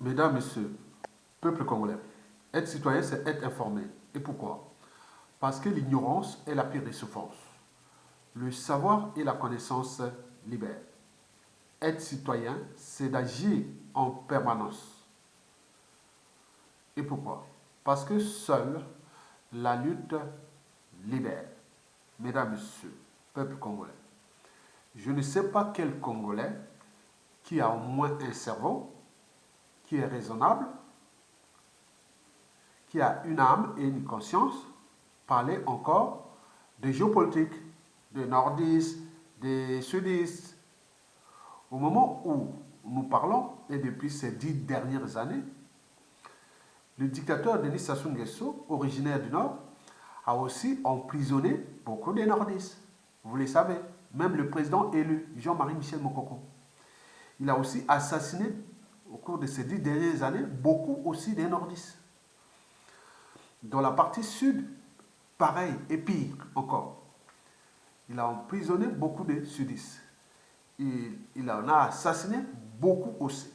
Mesdames, Messieurs, peuple congolais, être citoyen, c'est être informé. Et pourquoi? Parce que l'ignorance est la pire des souffrances. Le savoir et la connaissance libèrent. Être citoyen, c'est d'agir en permanence. Et pourquoi? Parce que seule la lutte libère. Mesdames, Messieurs, peuple congolais, je ne sais pas quel Congolais qui a au moins un cerveau, qui est raisonnable, qui a une âme et une conscience, parler encore de géopolitique, des nordistes, des sudistes. Au moment où nous parlons, et depuis ces 10 dernières années, le dictateur Denis Sassou Nguesso, originaire du Nord, a aussi emprisonné beaucoup de nordistes. Vous le savez, même le président élu, Jean-Marie Michel Mokoko. Il a aussi assassiné, au cours de ces 10 dernières années, beaucoup aussi des nordistes. Dans la partie sud, pareil et pire encore. Il a emprisonné beaucoup de sudistes. Il en a assassiné beaucoup aussi.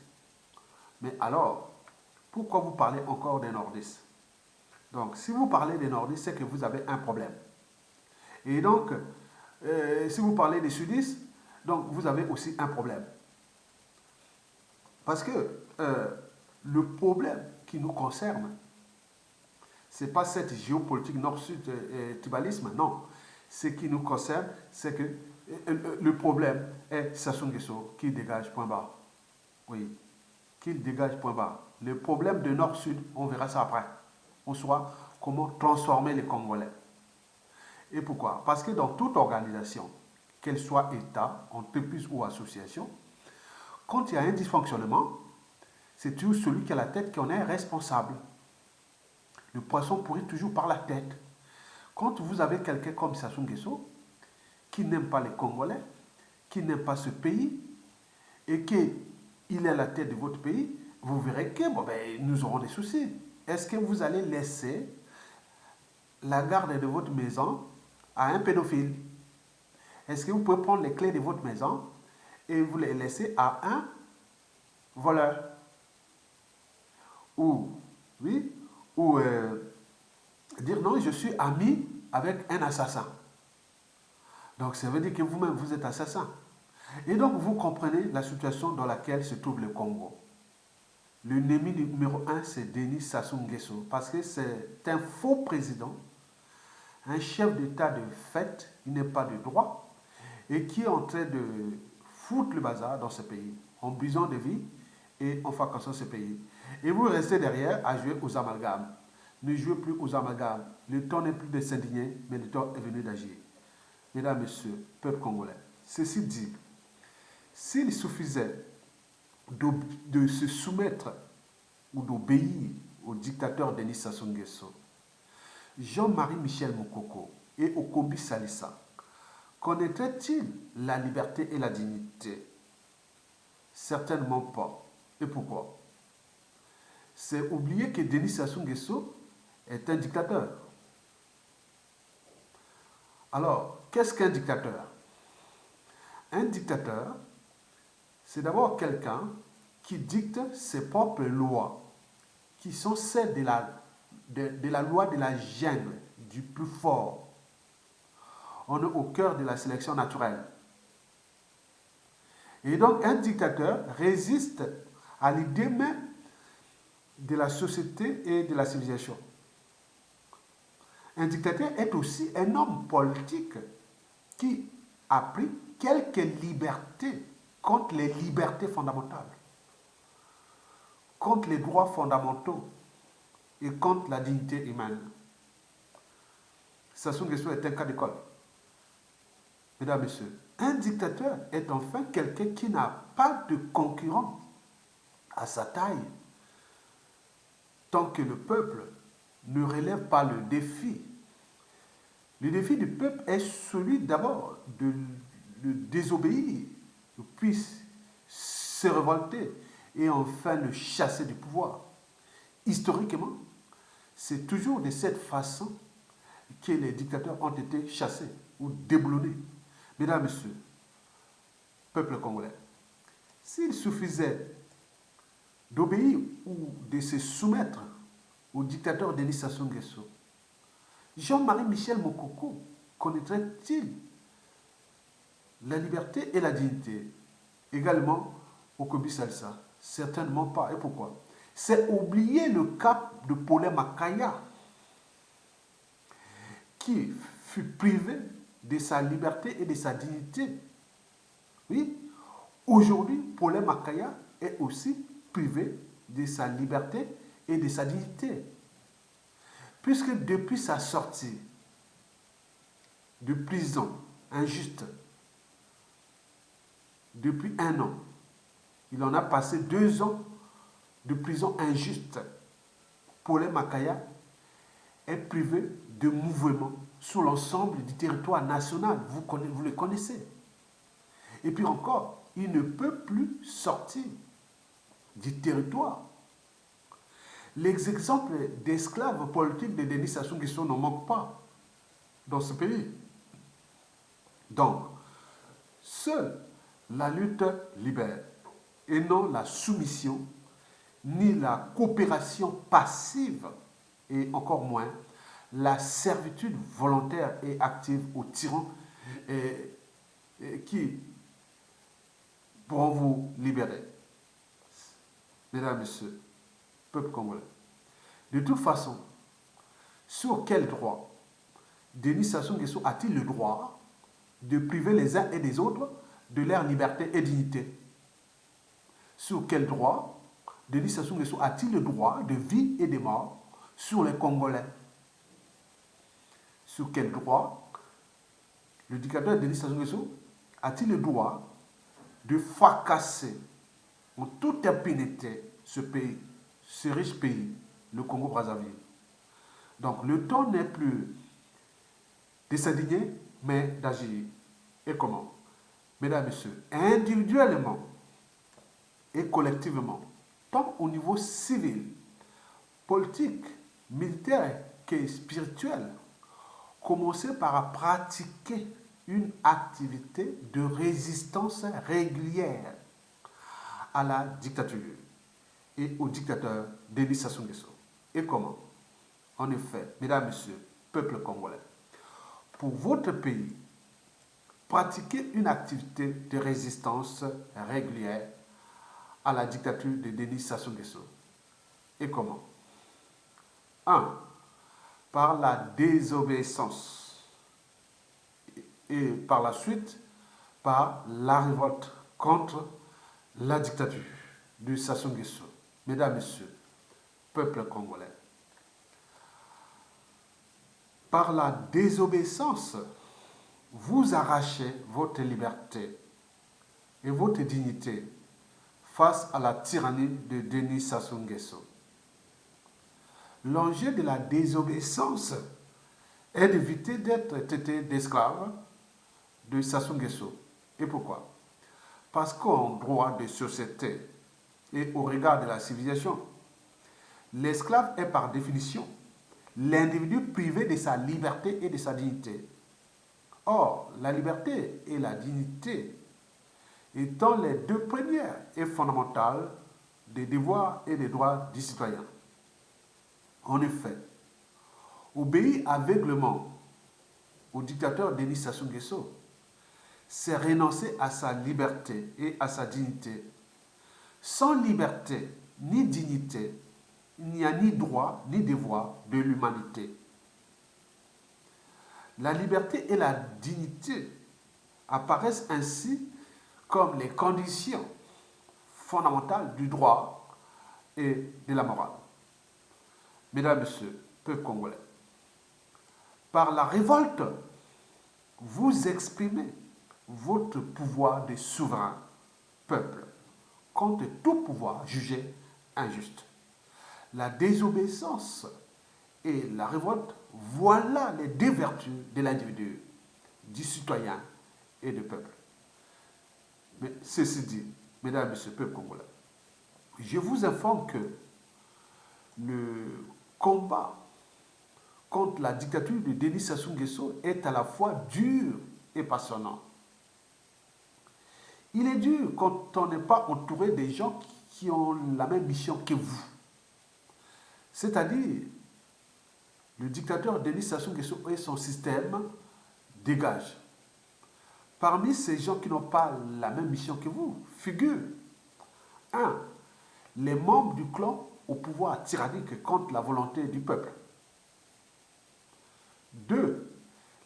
Mais alors, pourquoi vous parlez encore des nordistes? Donc, si vous parlez des nordistes, c'est que vous avez un problème. Et donc, si vous parlez des sudistes, donc vous avez aussi un problème. Parce que le problème qui nous concerne, ce n'est pas cette géopolitique nord-sud tribalisme, non. Ce qui nous concerne, c'est que le problème est Sassou Nguesso qui dégage point barre. Oui, qu'il dégage point barre. Le problème de nord-sud, on verra ça après. On saura comment transformer les Congolais. Et pourquoi? Parce que dans toute organisation, qu'elle soit État, entreprise ou association, quand il y a un dysfonctionnement, c'est toujours celui qui a la tête qui en est responsable. Le poisson pourrit toujours par la tête. Quand vous avez quelqu'un comme Sassou Nguesso, qui n'aime pas les Congolais, qui n'aime pas ce pays, et qu'il est à la tête de votre pays, vous verrez que nous aurons des soucis. Est-ce que vous allez laisser la garde de votre maison à un pédophile? Est-ce que vous pouvez prendre les clés de votre maison et vous les laisser à un voleur? Ou, oui, ou dire non, je suis ami avec un assassin. Donc ça veut dire que vous-même, vous êtes assassin. Et donc vous comprenez la situation dans laquelle se trouve le Congo. L'ennemi numéro un, c'est Denis Sassou Nguesso, parce que c'est un faux président, un chef d'État de fait, il n'est pas de droit, et qui est en train de foutre le bazar dans ce pays, en brisant des vies et en fracassant ce pays. Et vous restez derrière à jouer aux amalgames. Ne jouez plus aux amalgames. Le temps n'est plus de s'indigner, mais le temps est venu d'agir. Mesdames, Messieurs, peuple congolais, ceci dit, s'il suffisait de se soumettre ou d'obéir au dictateur Denis Sassou Nguesso, Jean-Marie Michel Mokoko et Okombi Salissa, connaîtraient-ils la liberté et la dignité? Certainement pas. Et pourquoi? C'est oublier que Denis Sassou Nguesso est un dictateur. Alors, qu'est-ce qu'un dictateur? Un dictateur, c'est d'abord quelqu'un qui dicte ses propres lois, qui sont celles de la loi de la jungle, du plus fort. On est au cœur de la sélection naturelle. Et donc, un dictateur résiste à l'idée même de la société et de la civilisation. Un dictateur est aussi un homme politique qui a pris quelques libertés contre les libertés fondamentales, contre les droits fondamentaux et contre la dignité humaine. Sassou Nguesso est un cas d'école. Mesdames, Messieurs, un dictateur est enfin quelqu'un qui n'a pas de concurrent à sa taille tant que le peuple ne relève pas le défi. Le défi du peuple est celui d'abord de désobéir, puis se révolter et enfin le chasser du pouvoir. Historiquement, c'est toujours de cette façon que les dictateurs ont été chassés ou déboulonnés. Mesdames, Messieurs, peuple congolais, s'il suffisait d'obéir ou de se soumettre au dictateur Denis Sassou Nguesso, Jean-Marie Michel Mokoko connaîtrait-il la liberté et la dignité également au Kobi Salsa? Certainement pas. Et pourquoi? C'est oublier le cap de Paulin Makaya, qui fut privé de sa liberté et de sa dignité. Oui, aujourd'hui, Paulin Makaya est aussi privé de sa liberté et de sa dignité. Puisque depuis sa sortie de prison injuste, depuis 1 an, il en a passé 2 ans de prison injuste, Paulin Makaya est privé de mouvement sur l'ensemble du territoire national. Vous le connaissez. Et puis encore, il ne peut plus sortir du territoire. Les exemples d'esclaves politiques de Denis Sassou Nguesso n'en manquent pas dans ce pays. Donc, seule la lutte libère et non la soumission ni la coopération passive et encore moins la servitude volontaire et active aux tyrans qui pourront vous libérer. Mesdames et messieurs, peuple congolais, de toute façon, sur quel droit Denis Sassou Nguesso a-t-il le droit de priver les uns et les autres de leur liberté et dignité? Sur quel droit Denis Sassou Nguesso a-t-il le droit de vie et de mort sur les Congolais? Sur quel droit le dictateur Denis Sassou Nguesso a-t-il le droit de fracasser en toute impunité ce pays, ce riche pays, le Congo-Brazzaville? Donc le temps n'est plus de s'indigner, mais d'agir. Et comment? Mesdames et messieurs, individuellement et collectivement, tant au niveau civil, politique, militaire que spirituel, commencer par pratiquer une activité de résistance régulière à la dictature et au dictateur Denis Sassou Nguesso. Et comment? En effet, mesdames, messieurs, peuple congolais, pour votre pays, pratiquer une activité de résistance régulière à la dictature de Denis Sassou Nguesso. Et comment? 1. Par la désobéissance et par la suite par la révolte contre la dictature de Sassou Nguesso. Mesdames, messieurs, peuple congolais, par la désobéissance, vous arrachez votre liberté et votre dignité face à la tyrannie de Denis Sassou Nguesso. L'enjeu de la désobéissance est d'éviter d'être traité d'esclave de Sassou Nguesso. Et pourquoi? Parce qu'en droit de société et au regard de la civilisation, l'esclave est par définition l'individu privé de sa liberté et de sa dignité. Or, la liberté et la dignité étant les deux premières et fondamentales des devoirs et des droits du citoyen. En effet, obéir aveuglément au dictateur Denis Sassou Nguesso, c'est renoncer à sa liberté et à sa dignité. Sans liberté ni dignité, il n'y a ni droit ni devoir de l'humanité. La liberté et la dignité apparaissent ainsi comme les conditions fondamentales du droit et de la morale. Mesdames, messieurs, peuple congolais, par la révolte, vous exprimez votre pouvoir de souverain peuple contre tout pouvoir jugé injuste. La désobéissance et la révolte, voilà les deux vertus de l'individu, du citoyen et du peuple. Mais ceci dit, mesdames et messieurs, peuple congolais, je vous informe que le combat contre la dictature de Denis Sassou Nguesso est à la fois dur et passionnant. Il est dur quand on n'est pas entouré des gens qui ont la même mission que vous. C'est-à-dire, le dictateur Denis Sassou Nguesso et son système dégagent. Parmi ces gens qui n'ont pas la même mission que vous, figurent 1. Les membres du clan au pouvoir tyrannique contre la volonté du peuple. 2.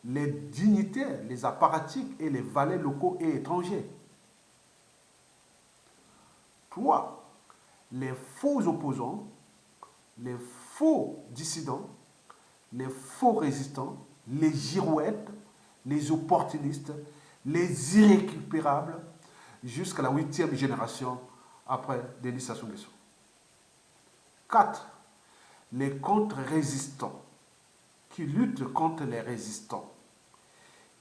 Les dignitaires, les apparatchiks et les valets locaux et étrangers. 3. Les faux opposants, les faux dissidents, les faux résistants, les girouettes, les opportunistes, les irrécupérables, jusqu'à la 8e génération après Denis Sassou Nguesso. 4. Les contre-résistants qui luttent contre les résistants.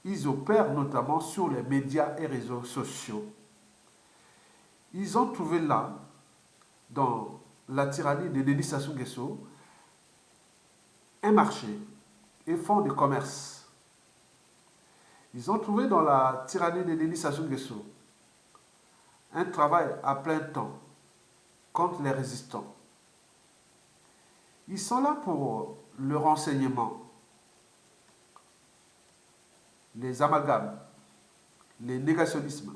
Ils opèrent notamment sur les médias et réseaux sociaux. Ils ont trouvé là, dans la tyrannie de Denis Sassou Nguesso, un marché et font du commerce. Ils ont trouvé dans la tyrannie de Denis Sassou Nguesso un travail à plein temps contre les résistants. Ils sont là pour le renseignement, les amalgames, les négationnismes,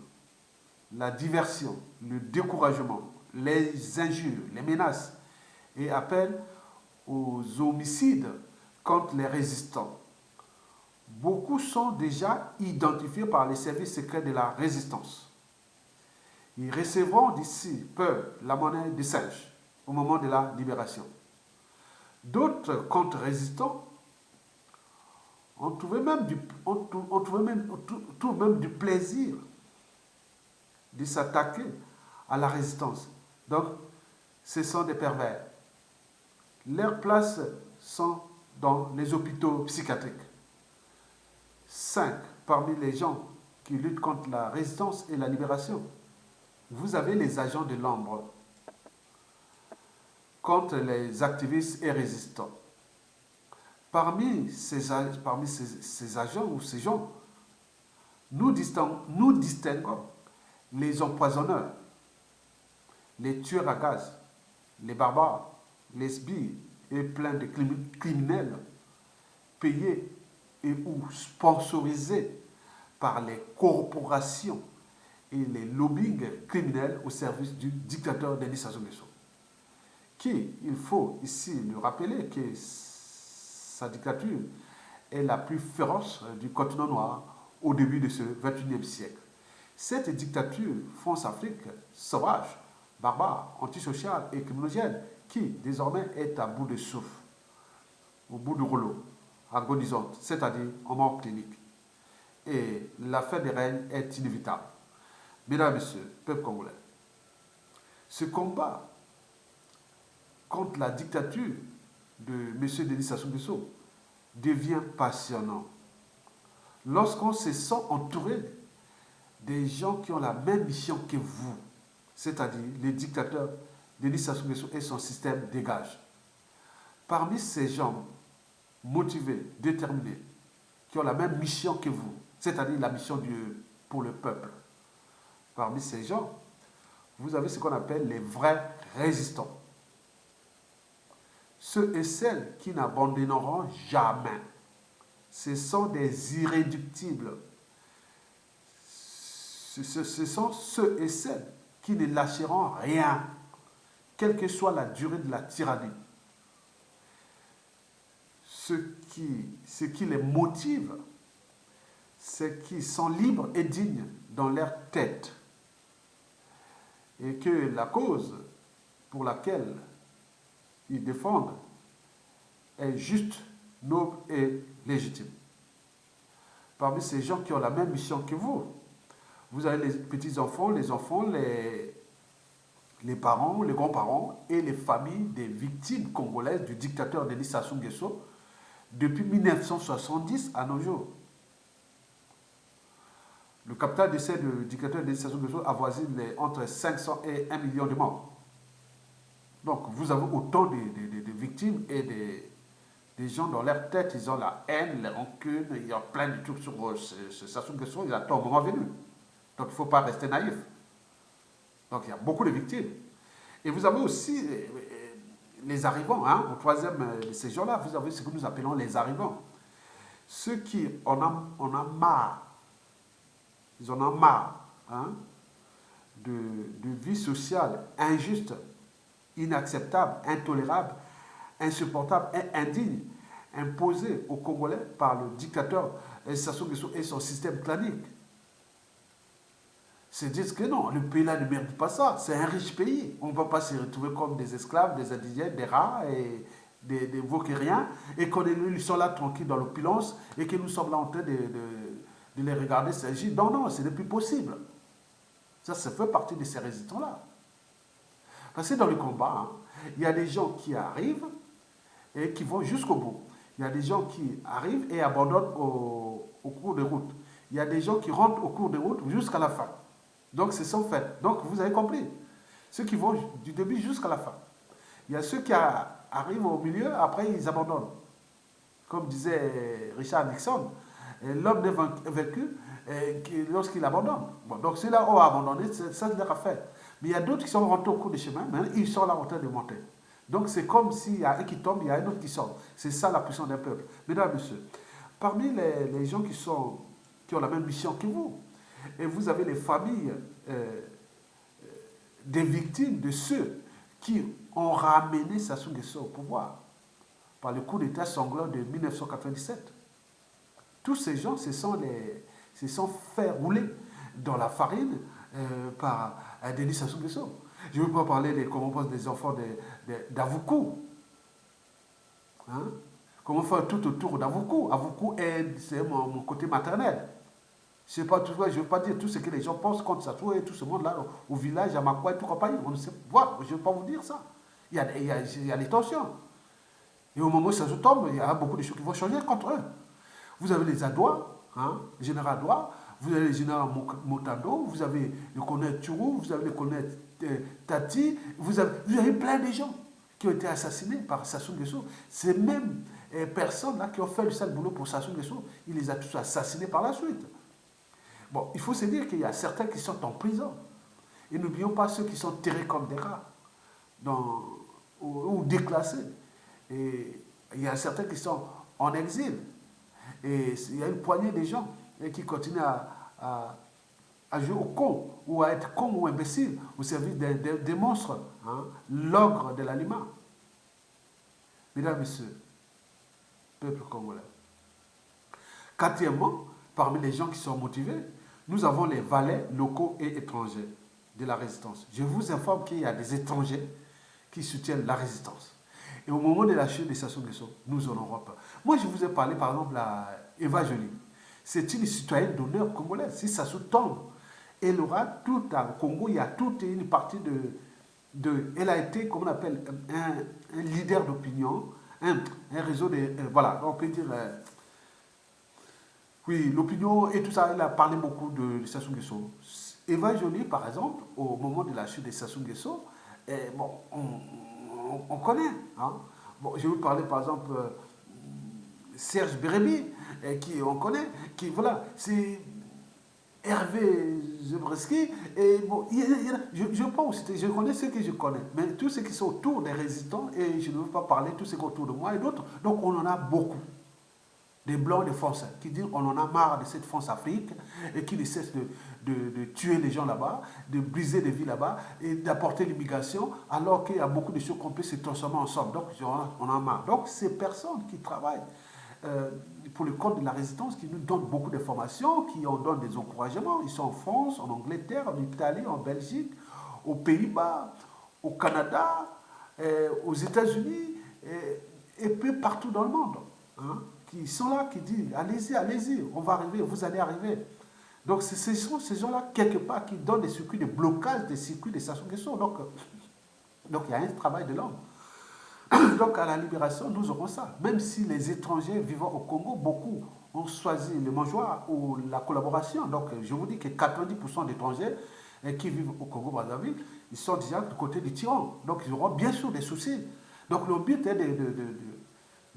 la diversion, le découragement, les injures, les menaces et appellent aux homicides contre les résistants. Beaucoup sont déjà identifiés par les services secrets de la résistance. Ils recevront d'ici peu la monnaie de singe au moment de la libération. D'autres contre-résistants ont trouvé même du plaisir de s'attaquer à la résistance. Donc, ce sont des pervers. Leurs places sont dans les hôpitaux psychiatriques. 5. Parmi les gens qui luttent contre la résistance et la libération, vous avez les agents de l'ombre contre les activistes et résistants. Parmi ces agents ou ces gens, nous distinguons les empoisonneurs, les tueurs à gages, les barbares, les sbires et plein de criminels payés et ou sponsorisés par les corporations et les lobbying criminels au service du dictateur Denis Sassou Nguesso, qui, il faut ici le rappeler, que sa dictature est la plus féroce du continent noir au début de ce 21e siècle. Cette dictature France-Afrique sauvage, barbare, antisociale et criminogène, qui désormais est à bout de souffle, au bout du rouleau, agonisante, c'est-à-dire en mort clinique. Et la fin des règnes est inévitable. Mesdames et messieurs, peuple congolais, ce combat contre la dictature de M. Denis Sassou Nguesso devient passionnant. Lorsqu'on se sent entouré des gens qui ont la même mission que vous, c'est-à-dire les dictateurs Denis Sassou Nguesso et son système dégage. Parmi ces gens motivés, déterminés, qui ont la même mission que vous, c'est-à-dire la mission pour le peuple, parmi ces gens, vous avez ce qu'on appelle les vrais résistants. Ceux et celles qui n'abandonneront jamais. Ce sont des irréductibles. Ce sont ceux et celles qui ne lâcheront rien, quelle que soit la durée de la tyrannie. Ce qui les motive, c'est qu'ils sont libres et dignes dans leur tête. Et que la cause pour laquelle ils défendent est juste, noble et légitime. Parmi ces gens qui ont la même mission que vous avez les petits-enfants, les parents, les grands-parents et les familles des victimes congolaises du dictateur Denis Sassou Nguesso depuis 1970 à nos jours. Le capital décès du dictateur Denis Sassou Nguesso avoisine entre 500 et 1 million de morts. Donc vous avez autant de victimes et des gens dans leur tête, ils ont la haine, la rancune, il y a plein de trucs sur ce Sassou Nguesso, il attend au moment venu. Donc il ne faut pas rester naïf. Donc il y a beaucoup de victimes. Et vous avez aussi les arrivants, hein, au troisième de ces gens-là, vous avez ce que nous appelons les arrivants. Ceux qui en a marre, ils en ont marre, hein, de vie sociale injuste, inacceptable, intolérable, insupportable et indigne, imposée aux Congolais par le dictateur Sassou Nguesso et son système clanique. C'est dire que non, le pays-là ne mérite pas ça. C'est un riche pays. On ne peut pas se retrouver comme des esclaves, des indigènes, des rats et des vaukériens, et qu'on ils sont là tranquilles dans l'opulence et que nous sommes là en train de les regarder s'agir. Non, non, ce n'est plus possible. Ça fait partie de ces résistants-là. Parce que dans le combat, hein, il y a des gens qui arrivent et qui vont jusqu'au bout. Il y a des gens qui arrivent et abandonnent au cours de route. Il y a des gens qui rentrent au cours de route jusqu'à la fin. Donc, c'est son fait. Donc, vous avez compris. Ceux qui vont du début jusqu'à la fin. Il y a ceux qui arrivent au milieu, après, ils abandonnent. Comme disait Richard Nixon, l'homme n'est vaincu lorsqu'il abandonne. Bon, donc, ceux-là ont abandonné, ça leur a fait. Mais il y a d'autres qui sont rentrés au cours du chemin, mais ils sont là en train de monter. Donc, c'est comme s'il y a un qui tombe, il y a un autre qui sort. C'est ça la puissance d'un peuple. Mesdames et messieurs, parmi les gens qui ont la même mission que vous, et vous avez les familles des victimes de ceux qui ont ramené Sassou Nguesso au pouvoir par le coup d'État sanglant de 1997. Tous ces gens se sont fait rouler dans la farine par Denis Sassou Nguesso. Je ne veux pas parler des enfants d'Avoukou. Hein? Comment faire tout autour d'Avoukou. Avoukou, c'est mon côté maternel. Je ne veux pas dire tout ce que les gens pensent contre Sassou et tout ce monde-là, au village, à Makwa et tout compagnie. On ne sait pas, je ne veux pas vous dire ça. Il y a des tensions. Et au moment où Sassou tombe, il y a beaucoup de choses qui vont changer contre eux. Vous avez les Adois, hein, le général Adois, vous avez le général Motando, vous avez le colonel Turou, vous avez le colonel Tati, vous avez plein de gens qui ont été assassinés par Sassou Nguesso. Ces mêmes personnes-là qui ont fait le sale boulot pour Sassou Nguesso, il les a tous assassinés par la suite. Bon, il faut se dire qu'il y a certains qui sont en prison. Et n'oublions pas ceux qui sont terrés comme des rats ou déclassés. Et il y a certains qui sont en exil. Et il y a une poignée de gens qui continuent à jouer au con, ou à être con ou imbécile, au service des monstres, hein, l'ogre de l'aliment. Mesdames et messieurs, peuple congolais. Quatrièmement, parmi les gens qui sont motivés, nous avons les valets locaux et étrangers de la résistance. Je vous informe qu'il y a des étrangers qui soutiennent la résistance. Et au moment de la chute de Sassou Nguesso, nous en aurons peur. Moi, je vous ai parlé, par exemple, à Eva Joly. C'est une citoyenne d'honneur congolaise. Si Sassou tombe, elle aura tout au Congo, il y a toute une partie elle a été, comme on appelle, un leader d'opinion, un réseau de... voilà, on peut dire... oui, l'opinion et tout ça, elle a parlé beaucoup de Sassou Nguesso. Eva Joly, par exemple, au moment de la chute de Sassou Nguesso, bon, on connaît. Hein. Bon, je vais vous parler, par exemple, Serge Bérébi, qui on connaît, qui, voilà, c'est Hervé Zebreski, et bon, je pense, je connais ceux que je connais, mais tous ceux qui sont autour des résistants, et je ne veux pas parler tous ceux qui sont autour de moi et d'autres, donc on en a beaucoup. Des blancs et des français qui disent on en a marre de cette France-Afrique et qui ne cesse de tuer les gens là-bas, de briser des vies là-bas et d'apporter l'immigration alors qu'il y a beaucoup de choses qu'on peut se transformer ensemble. Donc on en a marre. Donc ces personnes qui travaillent pour le compte de la résistance, qui nous donnent beaucoup d'informations, qui en donnent des encouragements, ils sont en France, en Angleterre, en Italie, en Belgique, aux Pays-Bas, au Canada, aux États-Unis et peu partout dans le monde. Hein, qui sont là, qui disent allez-y, allez-y, on va arriver, vous allez arriver. Donc ce sont ces gens-là, quelque part, qui donnent des circuits de blocage, des circuits de Sassou Nguesso. Donc il y a un travail de l'homme. Donc à la libération, nous aurons ça. Même si les étrangers vivant au Congo, beaucoup ont choisi le mangeoire ou la collaboration. Donc je vous dis que 90% d'étrangers qui vivent au Congo-Brazzaville, ils sont déjà du côté du tyran. Donc ils auront bien sûr des soucis. Donc le but est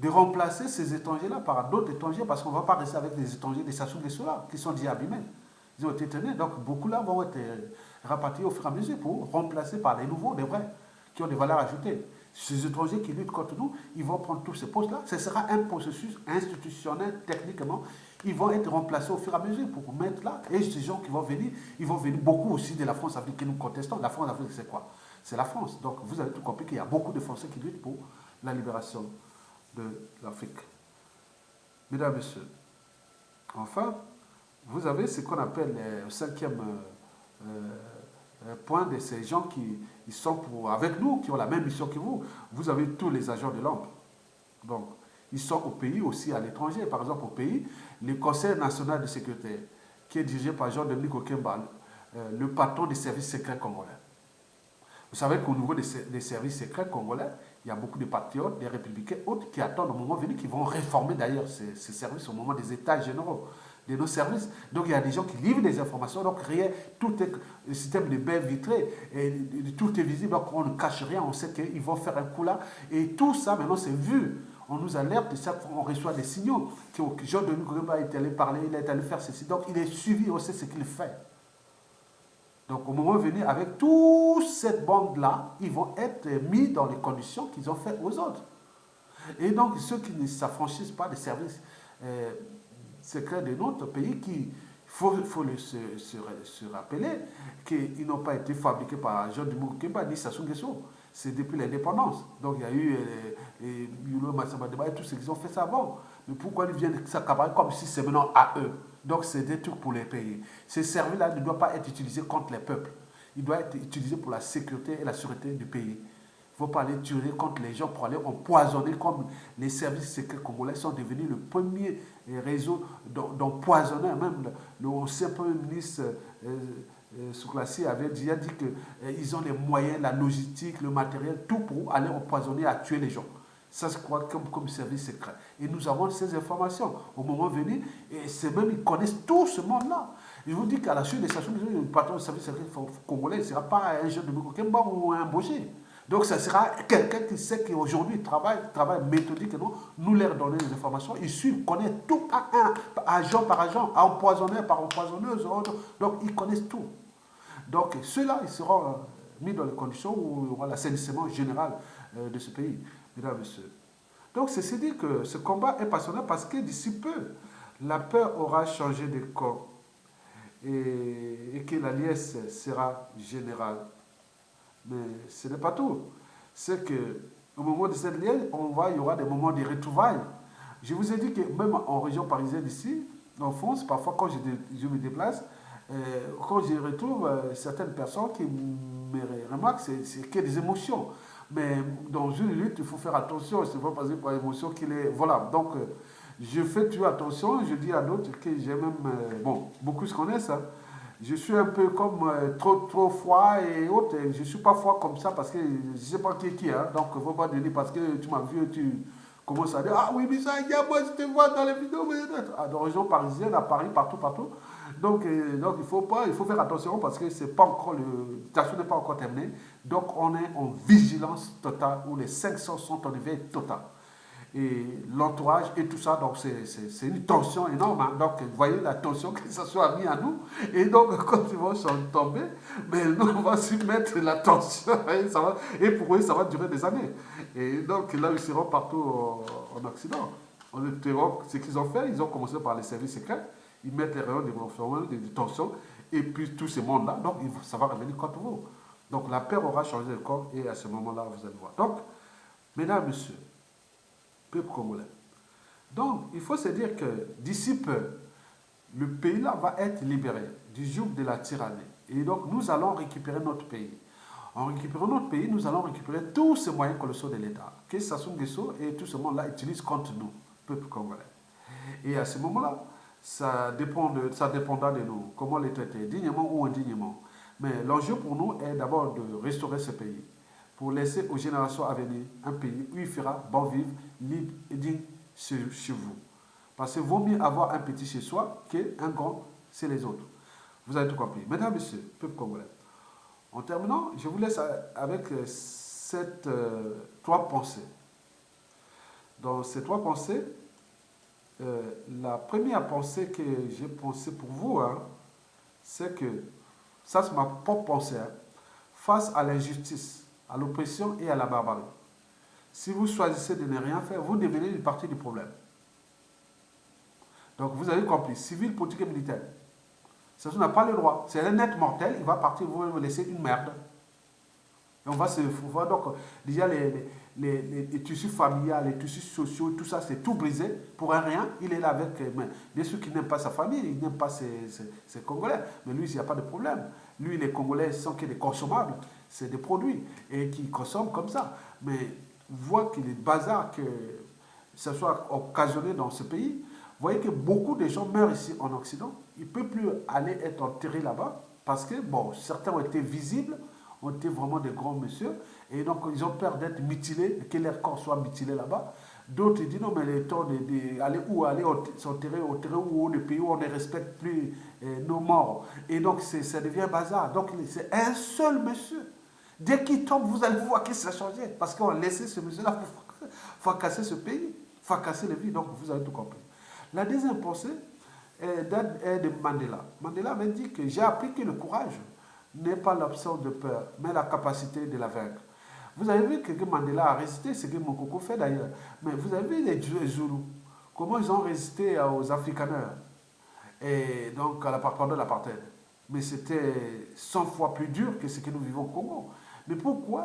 de remplacer ces étrangers-là par d'autres étrangers, parce qu'on ne va pas rester avec les étrangers des Sassou Nguesso là, qui sont déjà abîmés. Ils ont été tenus, donc beaucoup là vont être rapatriés au fur et à mesure pour remplacer par les nouveaux, des vrais. qui ont des valeurs ajoutées. Ces étrangers qui luttent contre nous, ils vont prendre tous ces postes-là. Ce sera un processus institutionnel, techniquement. Ils vont être remplacés au fur et à mesure pour mettre là. Et ces gens qui vont venir, ils vont venir beaucoup aussi de la France-Afrique que nous contestons. La France-Afrique, c'est quoi? C'est la France. Donc vous avez tout compris qu'il y a beaucoup de Français qui luttent pour la libération de l'Afrique. Mesdames et messieurs, enfin, vous avez ce qu'on appelle le cinquième point de ces gens qui ils sont avec nous, qui ont la même mission que vous. Vous avez tous les agents de l'ombre. Donc, ils sont au pays aussi à l'étranger. Par exemple, au pays, le Conseil national de sécurité, qui est dirigé par Jean-Dominique Okemba, le patron des services secrets congolais. Vous savez qu'au niveau des services secrets congolais, il y a beaucoup de patriotes, des républicains, autres qui attendent au moment venu, qui vont réformer d'ailleurs ces services au moment des états généraux de nos services. Donc il y a des gens qui livrent des informations, donc rien, tout est le système de baie vitrée, et tout est visible, donc on ne cache rien, on sait qu'ils vont faire un coup là, et tout ça maintenant c'est vu. On nous alerte, chaque fois on reçoit des signaux, que Jean-Denis Kourouba est allé parler, il est allé faire ceci, donc il est suivi, on sait ce qu'il fait. Donc au moment venu, avec toute cette bande-là, ils vont être mis dans les conditions qu'ils ont faites aux autres. Et donc ceux qui ne s'affranchissent pas des services secrets de notre pays, il faut se rappeler qu'ils n'ont pas été fabriqués par Jean-Denis Kourouba ni Sassou Nguesso. C'est depuis l'indépendance. Donc il y a eu Yulo Massabadeba et tous ceux qui ont fait ça avant. Mais pourquoi ils viennent s'accaparer comme si c'est maintenant à eux? Donc c'est des trucs pour les pays. Ces services-là ne doivent pas être utilisés contre les peuples. Ils doivent être utilisés pour la sécurité et la sûreté du pays. Il ne faut pas aller tuer contre les gens pour aller empoisonner, comme les services secrets congolais sont devenus le premier réseau d'empoisonneurs. Même l'ancien Premier ministre Souclassi avait dit qu'ils ont les moyens, la logistique, le matériel, tout pour aller empoisonner, à tuer les gens. Ça se croit comme service secret. Et nous avons ces informations au moment venu, et c'est même, ils connaissent tout ce monde-là. Je vous dis qu'à la suite des stations, le patron du service secret congolais ne sera pas un jeune de Mokokemba ou un embauché. Donc, ça sera quelqu'un qui sait qu'aujourd'hui travaille méthodiquement, nous leur donner les informations. Ils suivent, connaissent tout agent par agent, empoisonneur par empoisonneuse. Donc, ils connaissent tout. Donc, ceux-là, ils seront mis dans les conditions où il y aura l'assainissement général de ce pays, mesdames et messieurs. Donc, c'est dire que ce combat est passionnant parce que d'ici peu, la peur aura changé de camp et que la liesse sera générale. Mais ce n'est pas tout. C'est qu'au moment de cette liesse, il y aura des moments de retrouvailles. Je vous ai dit que même en région parisienne ici, en France, parfois quand je me déplace, quand je retrouve certaines personnes qui me remarquent, c'est que des émotions. Mais dans une lutte, il faut faire attention. Ce n'est pas passer par l'émotion qu'il est. Voilà. Donc, je fais toujours attention. Je dis à d'autres que j'ai même. Bon, beaucoup se connaissent. Hein. Je suis un peu comme trop froid et autres. Je ne suis pas froid comme ça parce que je ne sais pas qui est qui. Hein. Donc, il ne faut pas dire parce que tu m'as vu, tu commences à dire ah oui, mais ça, moi je te vois dans les vidéos. Dans la région parisienne, à Paris, partout. Donc il faut faire attention parce que c'est pas encore le station n'est pas encore terminée. Donc on est en vigilance totale où les 500 sont en éveil total. Et l'entourage et tout ça, donc c'est une tension énorme. Hein. Donc vous voyez la tension que ça soit mis à nous. Et donc quand ils vont tomber, mais nous on va s'y mettre la tension. Et pour eux ça va durer des années. Et donc là ils seront partout en Occident. Ce qu'ils ont fait, ils ont commencé par les services secrets. Ils mettent les rayons de renforcement, de tension, et puis tout ce monde-là, donc ça va revenir contre vous. Donc la peur aura changé de corps, et à ce moment-là, vous allez voir. Donc, mesdames, messieurs, peuple congolais. Donc, il faut se dire que d'ici peu, le pays-là va être libéré du joug de la tyrannie. Et donc, nous allons récupérer notre pays. En récupérant notre pays, nous allons récupérer tous ces moyens colossaux de l'État, que Sassou Nguesso et tout ce monde-là utilisent contre nous, peuple congolais. Et à ce moment-là, ça dépendra de nous, comment les traiter, dignement ou indignement. Mais l'enjeu pour nous est d'abord de restaurer ce pays, pour laisser aux générations à venir un pays où il fera bon vivre, libre et digne chez vous. Parce qu'il vaut mieux avoir un petit chez soi qu'un grand chez les autres. Vous avez tout compris. Mesdames, messieurs, peuple congolais. En terminant, je vous laisse avec trois pensées. Dans ces trois pensées, la première pensée que j'ai pensée pour vous, hein, c'est que, ça c'est ma propre pensée, hein, face à l'injustice, à l'oppression et à la barbarie. Si vous choisissez de ne rien faire, vous devenez une partie du problème. Donc vous avez compris, civil, politique et militaire. Ça n'a pas le droit. C'est un être mortel, il va partir, vous laisser une merde. Et on va se voir donc, déjà les tissus familiaux, les tissus sociaux, tout ça, c'est tout brisé pour un rien. Il est là avec, bien sûr qu'il n'aime pas sa famille, il n'aime pas ses Congolais. Mais lui, il n'y a pas de problème. Lui, les Congolais sont que des consommables, c'est des produits, et qui consomment comme ça. Mais voit que les bazars, que ça soit occasionné dans ce pays, vous voyez que beaucoup de gens meurent ici en Occident. Ils ne peuvent plus aller être enterrés là-bas parce que, bon, certains ont été visibles, ont été vraiment des grands messieurs, et donc ils ont peur d'être mutilés, que leur corps soit mutilé là-bas. D'autres disent non, mais le temps d'aller où aller s'enterrer au terrain ou le pays où on ne respecte plus nos morts. Et donc ça devient bazar. Donc c'est un seul monsieur. Dès qu'il tombe, vous allez voir que ça a changé. Parce qu'on a laissé ce monsieur-là pour casser ce pays, pour casser les vies. Donc vous avez tout compris. La deuxième pensée est de Mandela. Mandela avait dit que j'ai appris que le courage n'est pas l'absence de peur, mais la capacité de la vaincre. Vous avez vu que Mandela a résisté, c'est ce que Mokoko fait d'ailleurs. Mais vous avez vu les Zoulous, comment ils ont résisté aux Afrikaners, et donc pendant l'apartheid. Mais c'était 100 fois plus dur que ce que nous vivons au Congo. Mais pourquoi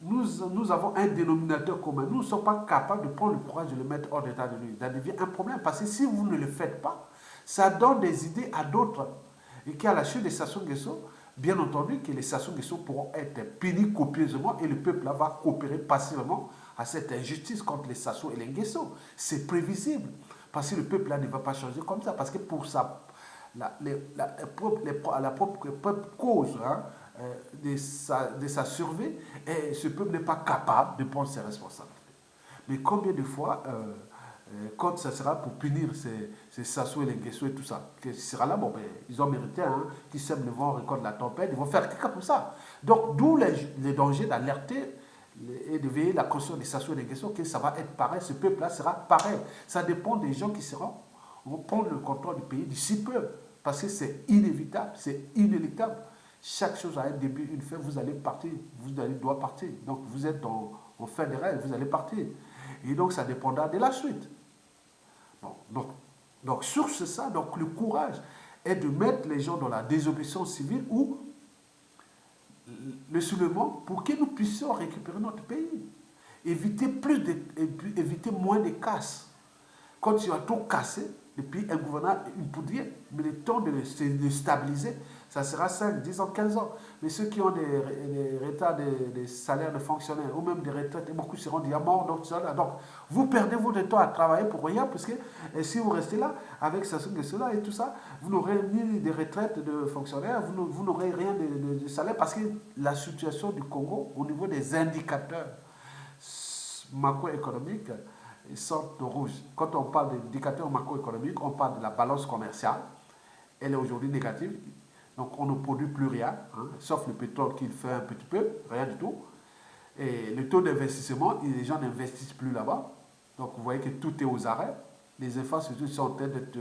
nous avons un dénominateur commun? Nous ne sommes pas capables de prendre le courage de le mettre hors d'état de nuire. Ça devient un problème parce que si vous ne le faites pas, ça donne des idées à d'autres. Et qu'à la chute des Sassou Nguesso, bien entendu que les Sassou Nguesso pourront être punis copieusement et le peuple là va coopérer passivement à cette injustice contre les Sassou et les Nguesso. C'est prévisible parce que le peuple là ne va pas changer comme ça parce que pour ça, la propre cause de sa survie, et ce peuple n'est pas capable de prendre ses responsabilités. Mais combien de fois, quand ça sera pour punir ces Sassou et les Nguesso et tout ça, que ce sera là, bon, ben, ils ont mérité, hein, qu'ils sèment le vent, récoltent la tempête, ils vont faire quelque chose pour ça. Donc, d'où les dangers d'alerter et de veiller la conscience des Sassou et des Nguesso que ça va être pareil, ce peuple-là sera pareil. Ça dépend des gens qui vont prendre le contrôle du pays d'ici peu, parce que c'est inévitable, c'est inéluctable. Chaque chose a un début, une fin, vous allez partir, vous allez devoir partir. Donc vous êtes en fin de rêve, vous allez partir. Et donc ça dépendra de la suite. Bon, donc sur ça, donc le courage est de mettre les gens dans la désobéissance civile ou le soulèvement pour que nous puissions récupérer notre pays. Éviter moins de casse. Quand tu as tout cassé, depuis un gouvernement, une poudrière, mais le temps de le stabiliser, ça sera 5, 10 ans, 15 ans. Mais ceux qui ont des retards des salaires de fonctionnaires ou même des retraites, beaucoup seront déjà morts. Donc vous perdez votre temps à travailler pour rien, parce que si vous restez là, avec cela et tout ça, vous n'aurez ni des retraites de fonctionnaires, vous n'aurez rien de salaire, parce que la situation du Congo, au niveau des indicateurs macroéconomiques, ils sortent de rouge. Quand on parle d'indicateurs macroéconomiques, on parle de la balance commerciale. Elle est aujourd'hui négative. Donc on ne produit plus rien, hein, sauf le pétrole qui fait un petit peu, rien du tout. Et le taux d'investissement, les gens n'investissent plus là-bas. Donc vous voyez que tout est aux arrêts. Les infrastructures sont en train d'être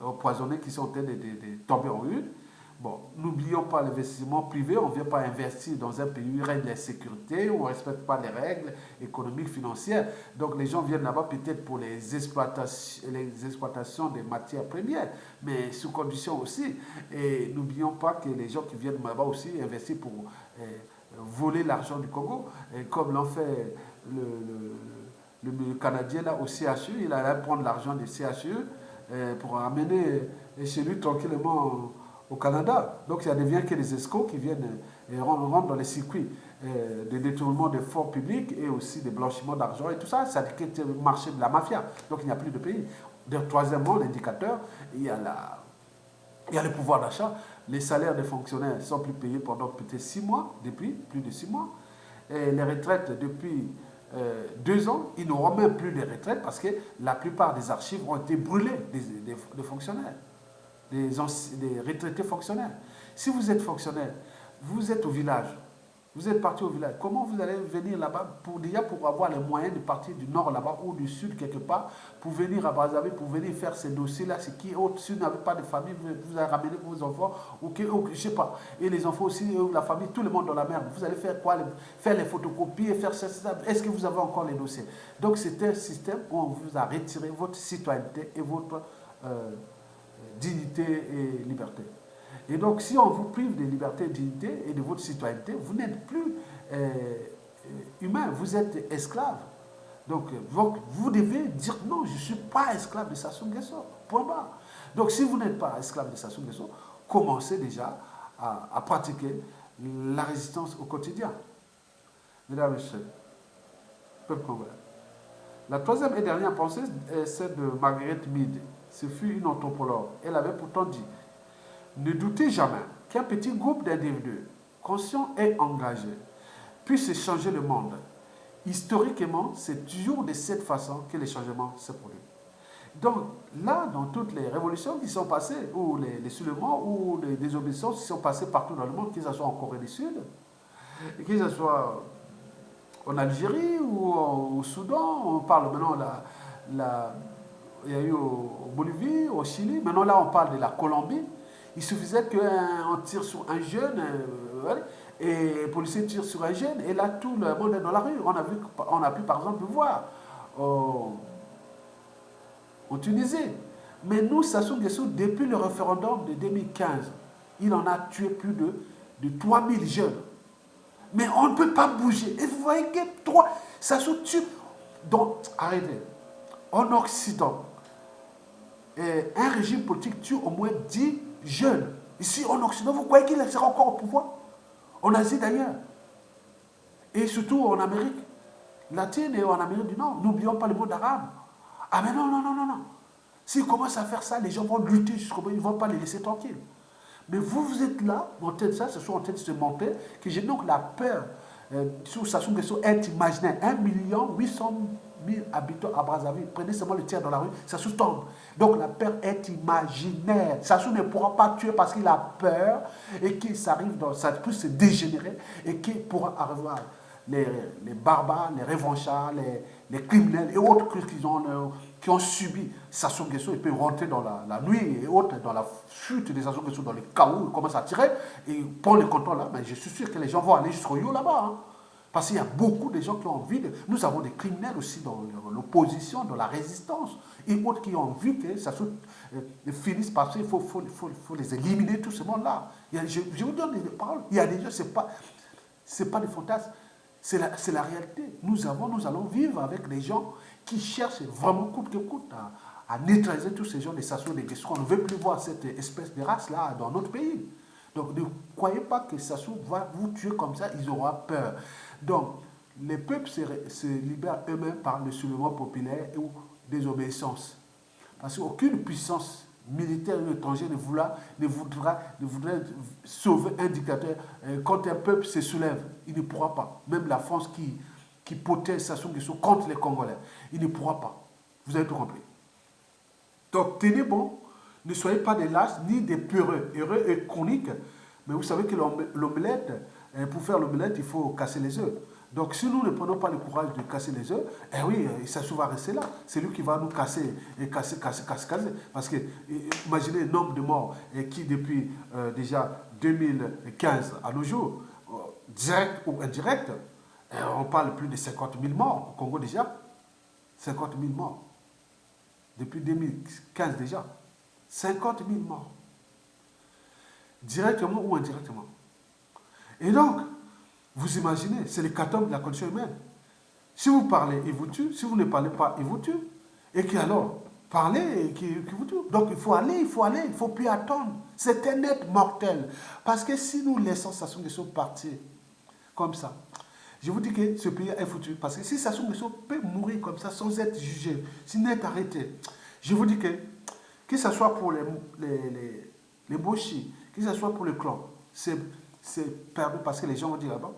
empoisonnées, qui sont en train de tomber en ruine. Bon, n'oublions pas l'investissement privé, on ne vient pas investir dans un pays où il règne la sécurité, où on ne respecte pas les règles économiques, financières. Donc les gens viennent là-bas peut-être pour les exploitations des matières premières, mais sous condition aussi. Et n'oublions pas que les gens qui viennent là-bas aussi investissent pour voler l'argent du Congo, et comme l'ont fait le Canadien là au CHU, il allait prendre l'argent du CHU pour amener chez lui tranquillement au Canada. Donc ça devient que des escrocs qui viennent rentrer dans les circuits de détournement de fonds publics et aussi de blanchiment d'argent et tout ça, ça devient le marché de la mafia. Donc il n'y a plus de pays. Troisièmement, l'indicateur, il y a le pouvoir d'achat. Les salaires des fonctionnaires sont plus payés pendant peut-être 6 mois, depuis plus de 6 mois. Et les retraites depuis 2 ans, ils n'auront même plus de retraite parce que la plupart des archives ont été brûlées des fonctionnaires. Des retraités fonctionnaires. Si vous êtes fonctionnaire, vous êtes au village, Vous êtes parti au village. Comment vous allez venir là-bas pour avoir les moyens de partir du nord là-bas ou du sud quelque part pour venir à Brazzaville, pour venir faire ces dossiers-là, ce qui autre, si vous n'avez pas de famille, vous allez ramener vos enfants ou je ne sais pas. Et les enfants aussi, la famille, tout le monde dans la merde. Vous allez faire quoi? Faire les photocopies, faire ça. Est-ce que vous avez encore les dossiers? Donc c'est un système où on vous a retiré votre citoyenneté et votre dignité et liberté. Et donc, si on vous prive de liberté, de dignité et de votre citoyenneté, vous n'êtes plus humain, vous êtes esclave. Donc, vous devez dire non, je ne suis pas esclave de Sassou Nguesso. Point barre. Donc, si vous n'êtes pas esclave de Sassou Nguesso, commencez déjà à pratiquer la résistance au quotidien. Mesdames et messieurs, peuple congolais. La troisième et dernière pensée est celle de Margaret Mead. Ce fut une anthropologue. Elle avait pourtant dit: ne doutez jamais qu'un petit groupe d'individus conscients et engagés puisse changer le monde. Historiquement, c'est toujours de cette façon que les changements se produisent. Donc là, dans toutes les révolutions qui sont passées, ou les soulèvements, ou les désobéissances qui sont passées partout dans le monde, que ce soit en Corée du Sud, que ce soit en Algérie ou au Soudan, on parle maintenant il y a eu au Bolivie, au Chili, maintenant là on parle de la Colombie. Il suffisait qu'on tire sur un jeune, et les policiers tirent sur un jeune, et là tout le monde est dans la rue. On a pu par exemple voir en Tunisie. Mais nous, Sassou Nguesso, depuis le référendum de 2015, il en a tué plus de 3000 jeunes. Mais on ne peut pas bouger. Et vous voyez que Sassou tue. Donc, arrêtez. En Occident, un régime politique tue au moins 10 jeunes. Ici, en Occident, vous croyez qu'il sera encore au pouvoir? En Asie d'ailleurs. Et surtout en Amérique latine et en Amérique du Nord. N'oublions pas le monde arabe. Ah mais non, non, non, non, non. S'ils commencent à faire ça, les gens vont lutter jusqu'au bout, ils ne vont pas les laisser tranquilles. Mais vous êtes là, en tête de ça, ce sont en tête de se monter, que j'ai donc la peur. Sur Sassou Nguesso est imaginaire. 1,8 million habitants à Brazzaville. Prenez seulement le tiers dans la rue, Sassou tombe. Donc la peur est imaginaire. Sassou ne pourra pas tuer parce qu'il a peur et qu'il s'arrive dans ça peut se dégénérer et qu'il pourra avoir les barbares, les revanchards, les criminels et autres qui ont subi Sassou Nguesso. Ils peuvent rentrer dans la nuit et autres, dans la chute des Sassou Nguesso, dans les chaos, ils commencent à tirer et prendre le contrôle là. Mais je suis sûr que les gens vont aller jusqu'au Yo là-bas. Hein. Parce qu'il y a beaucoup de gens qui ont envie de... Nous avons des criminels aussi dans l'opposition, dans la résistance, et autres qui ont vu que ça finisse par ça. Il faut les éliminer, tout ce monde-là. Je vous donne des paroles. Il y a des gens, c'est pas des fantasmes, c'est la réalité. Nous allons vivre avec des gens qui cherchent vraiment coûte que coûte à neutraliser tous ces gens de Sassou Nguesso. On ne veut plus voir cette espèce de race-là dans notre pays. Donc ne croyez pas que Sassou va vous tuer comme ça, ils auront peur. Donc les peuples se libèrent eux-mêmes par le soulèvement populaire ou désobéissance. Parce qu'aucune puissance militaire ou étrangère ne voudrait sauver un dictateur. Quand un peuple se soulève, il ne pourra pas. Même la France qui protège Sassou Nguesso contre les Congolais, il ne pourra pas. Vous avez tout compris. Donc tenez bon. Ne soyez pas des lâches ni des peureux, heureux et chroniques. Mais vous savez que l'omelette, pour faire l'omelette, il faut casser les œufs. Donc si nous ne prenons pas le courage de casser les œufs, eh oui, Sassou va rester là. C'est lui qui va nous casser, et casser. Parce que imaginez le nombre de morts qui depuis déjà 2015 à nos jours, direct ou indirect, on parle plus de 50 000 morts au Congo déjà. 50 000 morts. Depuis 2015 déjà. 50 000 morts. Directement ou indirectement. Et donc, vous imaginez, c'est l'hécatombe de la condition humaine. Si vous parlez, il vous tue. Si vous ne parlez pas, il vous tue. Et qui alors parlez et qui vous tue. Donc il faut aller, il ne faut plus attendre. C'est un être mortel. Parce que si nous laissons Sassou Nguesso partir comme ça, je vous dis que ce pays est foutu. Parce que si Sassou Nguesso peut mourir comme ça sans être jugé, sans être arrêté, je vous dis que ce soit pour les Boshi, que ce soit pour le clan, c'est perdu parce que les gens vont dire, ah bon,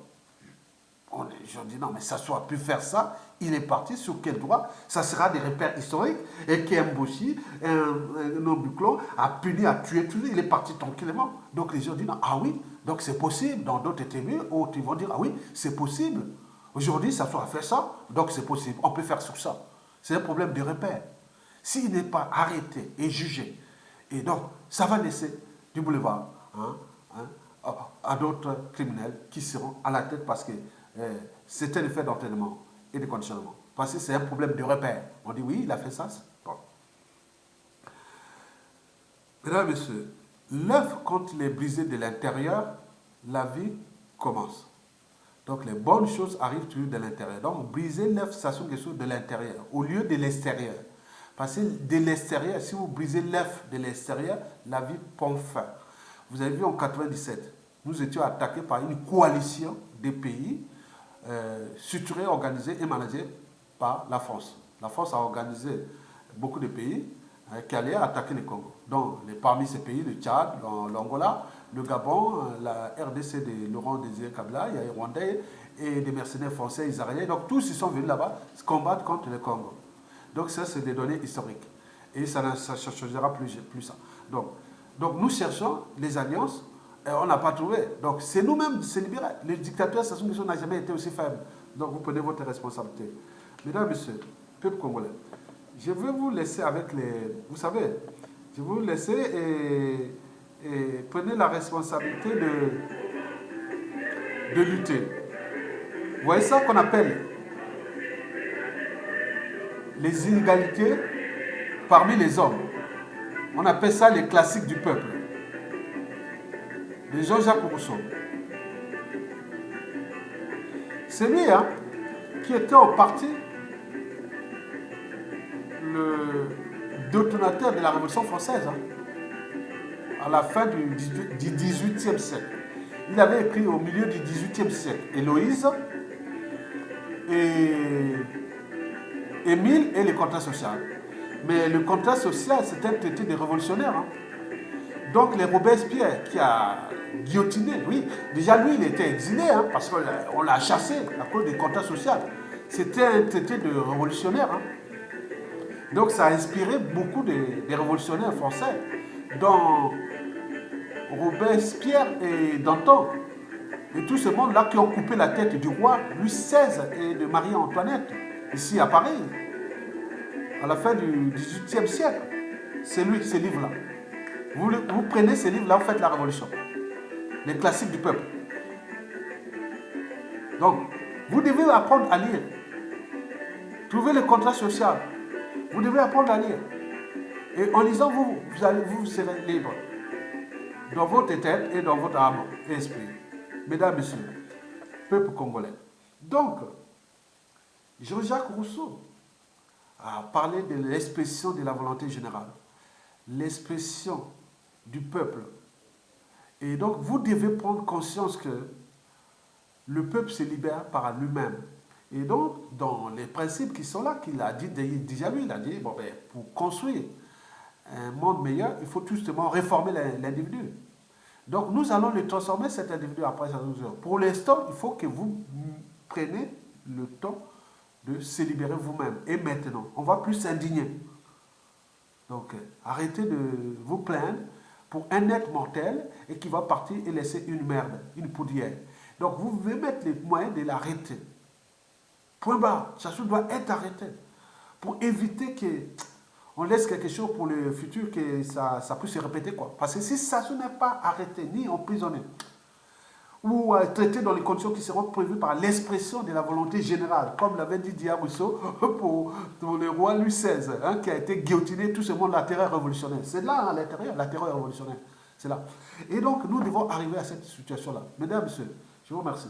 les gens disent, non, mais Sassou a pu faire ça, il est parti, sur quel droit? Ça sera des repères historiques, et qu'un Boshi, un homme du clan, a puni, a tué, tout, il est parti tranquillement. Donc les gens disent, non, ah oui, Donc c'est possible dans d'autres tribus où ils vont dire, ah oui, c'est possible. Aujourd'hui, ça soit fait ça, donc c'est possible. On peut faire sur ça. C'est un problème de repère. S'il n'est pas arrêté et jugé, et donc ça va laisser du boulevard à d'autres criminels qui seront à la tête parce que c'est un effet d'entraînement et de conditionnement. Parce que c'est un problème de repère. On dit oui, il a fait ça. Bon. Mesdames et messieurs, l'œuf, quand il est brisé de l'intérieur, la vie commence. Donc les bonnes choses arrivent toujours de l'intérieur. Donc briser l'œuf, ça sont quelque chose de l'intérieur, au lieu de l'extérieur. Parce que de l'extérieur, si vous brisez l'œuf de l'extérieur, la vie prend fin. Vous avez vu en 1997, nous étions attaqués par une coalition des pays structurés, organisés et managés par la France. La France a organisé beaucoup de pays qui allaient attaquer le Congo. Donc, parmi ces pays, le Tchad, l'Angola, le Gabon, la RDC de Laurent Désiré Kabila, il y a les Rwandais et des mercenaires français, israéliens. Donc, tous ils sont venus là-bas se combattre contre le Congo. Donc, ça, c'est des données historiques. Et ça ne changera plus ça. Donc, nous cherchons les alliances et on n'a pas trouvé. Donc, c'est nous-mêmes de se libérer. Les dictateurs, Sassou Nguesso n'a jamais été aussi faible. Donc, vous prenez votre responsabilité. Mesdames et messieurs, peuple congolais, je vais vous laisser avec les... Vous savez, je vais vous laisser et prenez la responsabilité de lutter. Vous voyez ça qu'on appelle les inégalités parmi les hommes. On appelle ça les classiques du peuple. De Jean-Jacques Rousseau. C'est lui qui était en partie le détonateur de la Révolution française, à la fin du XVIIIe siècle. Il avait écrit au milieu du XVIIIe siècle Héloïse et Émile et le contrat social. Mais le contrat social, c'était un traité des révolutionnaires. Donc les Robespierre qui a guillotiné, oui, déjà lui il était exilé parce qu'on l'a chassé à cause du contrat social. C'était un traité de révolutionnaires. Donc ça a inspiré beaucoup des révolutionnaires français, dont Robespierre et Danton, et tout ce monde-là qui ont coupé la tête du roi Louis XVI et de Marie-Antoinette, ici à Paris, à la fin du XVIIIe siècle. C'est lui, ces livres-là. Vous prenez ces livres-là, vous faites la révolution. Les classiques du peuple. Donc, vous devez apprendre à lire. Trouvez le contrat social. Vous devez apprendre à lire. Et en lisant, vous serez libre. Dans votre tête et dans votre âme et esprit. Mesdames, Messieurs, peuple congolais. Donc, Jean-Jacques Rousseau a parlé de l'expression de la volonté générale. L'expression du peuple. Et donc, vous devez prendre conscience que le peuple se libère par lui-même. Et donc, dans les principes qui sont là, qu'il a dit déjà lui, il a dit, bon, ben, pour construire un monde meilleur, il faut justement réformer l'individu. Donc, nous allons le transformer, cet individu, après sa résolution. Pour l'instant, il faut que vous preniez le temps de se libérer vous-même. Et maintenant, on ne va plus s'indigner. Donc, arrêtez de vous plaindre pour un être mortel et qui va partir et laisser une merde, une poudrière. Donc, vous devez mettre les moyens de l'arrêter. Point barre. Ça doit être arrêté. Pour éviter qu'on laisse quelque chose pour le futur, que ça puisse se répéter, quoi. Parce que si ça n'est pas arrêté, ni emprisonné, ou traité dans les conditions qui seront prévues par l'expression de la volonté générale, comme l'avait dit Dia Rousseau pour le roi Louis XVI, qui a été guillotiné, tout ce monde, la terreur révolutionnaire. C'est là, à l'intérieur, la terreur révolutionnaire. C'est là. Et donc, nous devons arriver à cette situation-là. Mesdames, Messieurs, je vous remercie.